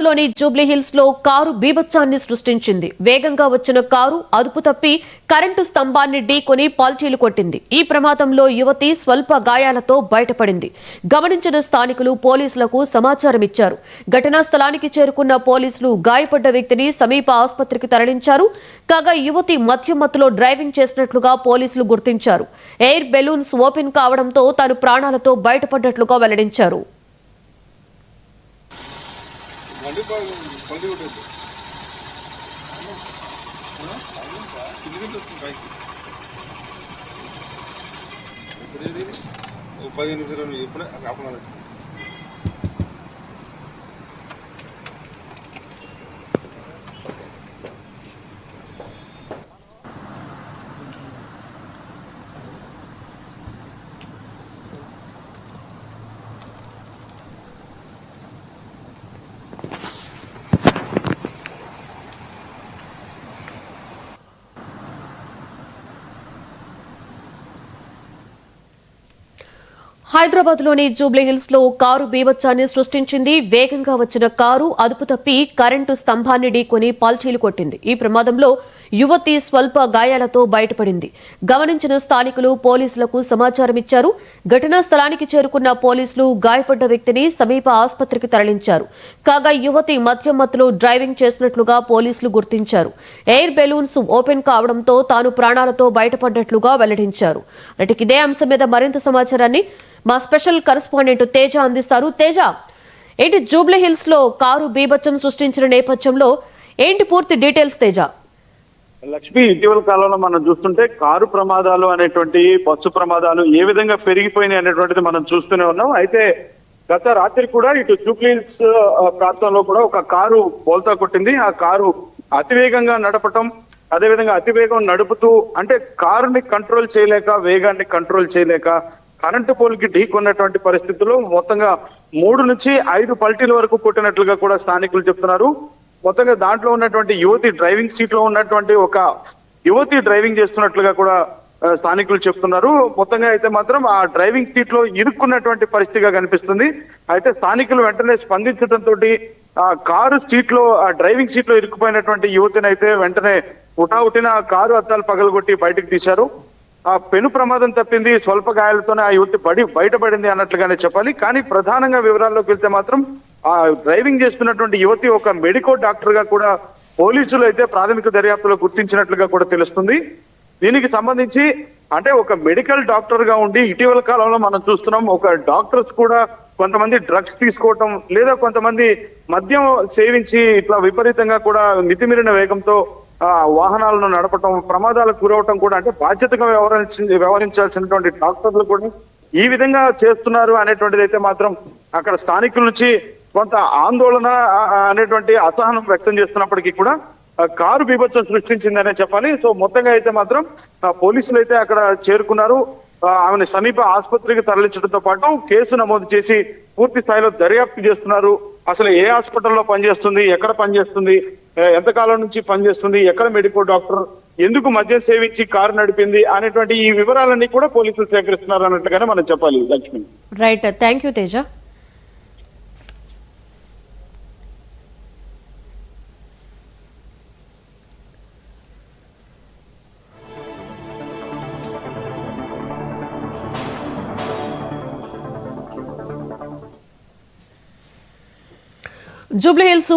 లోని Jubilee hills లో car బీభత్సాన్ని సృష్టించింది. వేగంగా వచ్చిన కారు అదుపు తప్పి కరెంటు స్తంభాన్ని ఢీకొని పల్టీలు కొట్టింది. ఈ ప్రమాదంలో యువతి స్వల్ప గాయాలతో బయటపడింది. గమనించిన స్థానికులు పోలీసులకు సమాచారం ఇచ్చారు. ఘటనా స్థలానికి చేరుకున్న పోలీసులు గాయపడ్డ వ్యక్తిని సమీప ఆసుపత్రికి తరలించారు. కాగా యువతి మత్తులో డ్రైవింగ్ చేసినట్లుగా పోలీసులు గుర్తించారు. ఎయిర్ బెలూన్స్ ఓపెన్ కావడంతో తాను ప్రాణాలతో బయటపడ్డట్లుగా వెల్లడించారు. హైదరాబాద్ లోని జూబ్లీ హిల్స్ లో కారు బీభత్సాన్ని సృష్టించింది. వేగంగా వచ్చిన కారు అదుపు తప్పి కరెంటు స్తంభాన్ని ఢీకొని పల్టీలు కొట్టింది. ఈ ప్రమాదంలో యువతి స్వల్ప గాయాలతో బయటపడింది. గమనించిన స్థానికులు పోలీసులకు సమాచారం ఇచ్చారు. ఘటనా స్థలానికి చేరుకున్న పోలీసులు గాయపడ్డ వ్యక్తిని సమీప ఆసుపత్రికి తరలించారు. కాగా యువతి మత్తులో డ్రైవింగ్ చేసినట్లుగా పోలీసులు గుర్తించారు. ఎయిర్ బెలూన్స్ ఓపెన్ కావడంతో తాను ప్రాణాలతో బయటపడ్డట్లుగా వెల్లడించారు. ఇదే అంశం మీద మరింత సమాచారాన్ని మా స్పెషల్ కరెస్పాండెంట్ తేజ అందిస్తారు. తేజ, ఏంటి జూబ్లీ హిల్స్ లో కారు బీభత్సం సృష్టించిన నేపథ్యంలో ఏంటి పూర్తి డీటెయిల్స్ తేజ? లక్ష్మి, ఇటీవల కాలంలో మనం చూస్తుంటే కారు ప్రమాదాలు అనేటువంటి బస్సు ప్రమాదాలు ఏ విధంగా పెరిగిపోయినాయి అనేటువంటిది మనం చూస్తూనే ఉన్నాం. అయితే గత రాత్రి కూడా ఇటు జూబ్లీ హిల్స్ ప్రాంతంలో కూడా ఒక కారు బోల్తా కొట్టింది. ఆ కారు అతివేగంగా నడపటం, అదేవిధంగా అతివేగం నడుపుతూ అంటే కారుని కంట్రోల్ చేయలేక, వేగాన్ని కంట్రోల్ చేయలేక కరెంటు పోల్కి ఢీకొన్నటువంటి పరిస్థితుల్లో మొత్తంగా 3 నుంచి 5 పల్టీల వరకు కొట్టినట్లుగా కూడా స్థానికులు చెప్తున్నారు. మొత్తంగా దాంట్లో ఉన్నటువంటి యువతి డ్రైవింగ్ సీట్ లో ఉన్నటువంటి ఒక యువతి డ్రైవింగ్ చేస్తున్నట్లుగా కూడా స్థానికులు చెప్తున్నారు. మొత్తంగా అయితే మాత్రం ఆ డ్రైవింగ్ సీట్ లో ఇరుక్కున్నటువంటి పరిస్థితిగా కనిపిస్తుంది. అయితే స్థానికులు వెంటనే స్పందించడంతో ఆ కారు సీట్ లో, ఆ డ్రైవింగ్ సీట్ లో ఇరుక్కుపోయినటువంటి యువతిని అయితే వెంటనే ఉటావుటిన కారు అద్దాలు పగలగొట్టి బయటకు తీశారు. ఆ పెను ప్రమాదం తప్పింది, స్వల్ప గాయాలతోనే ఆ యువతి బయటపడింది అన్నట్లుగానే చెప్పాలి. కానీ ప్రధానంగా వివరాల్లోకి వెళ్తే మాత్రం ఆ డ్రైవింగ్ చేస్తున్నటువంటి యువతి ఒక మెడికో డాక్టర్ గా కూడా పోలీసులు అయితే ప్రాథమిక దర్యాప్తులో గుర్తించినట్లుగా కూడా తెలుస్తుంది. దీనికి సంబంధించి అంటే ఒక మెడికల్ డాక్టర్ గా ఉండి ఇటీవల కాలంలో మనం చూస్తున్నాం, ఒక డాక్టర్స్ కూడా కొంతమంది డ్రగ్స్ తీసుకోవటం, లేదా కొంతమంది మద్యం సేవించి ఇట్లా విపరీతంగా కూడా మితిమీరిన వేగంతో వాహనాలను నడపటం, ప్రమాదాలకు గురవటం కూడా అంటే బాధ్యతగా వ్యవహరించాల్సినటువంటి డాక్టర్లు కూడా ఈ విధంగా చేస్తున్నారు అనేటువంటిది అయితే మాత్రం అక్కడ స్థానికుల నుంచి కొంత ఆందోళన అనేటువంటి అసహనం వ్యక్తం చేస్తున్నప్పటికీ కూడా కారు బీభత్సం సృష్టించిందనే చెప్పాలి. సో మొత్తంగా అయితే మాత్రం పోలీసులు అయితే అక్కడ చేరుకున్నారు. ఆమెను సమీప ఆసుపత్రికి తరలించడంతో పాటు కేసు నమోదు చేసి పూర్తి స్థాయిలో దర్యాప్తు చేస్తున్నారు. అసలు ఏ హాస్పిటల్లో పనిచేస్తుంది, ఎక్కడ పనిచేస్తుంది, ఎంతకాలం నుంచి పనిచేస్తుంది, ఎక్కడ మెడికల్ డాక్టర్, ఎందుకు మద్యం సేవించి కారు నడిపింది అనేటువంటి ఈ వివరాలన్నీ కూడా పోలీసులు సేకరిస్తున్నారు అన్నట్టుగానే మనం చెప్పాలి. Lakshmi, right, thank you Teja. Jubilee hills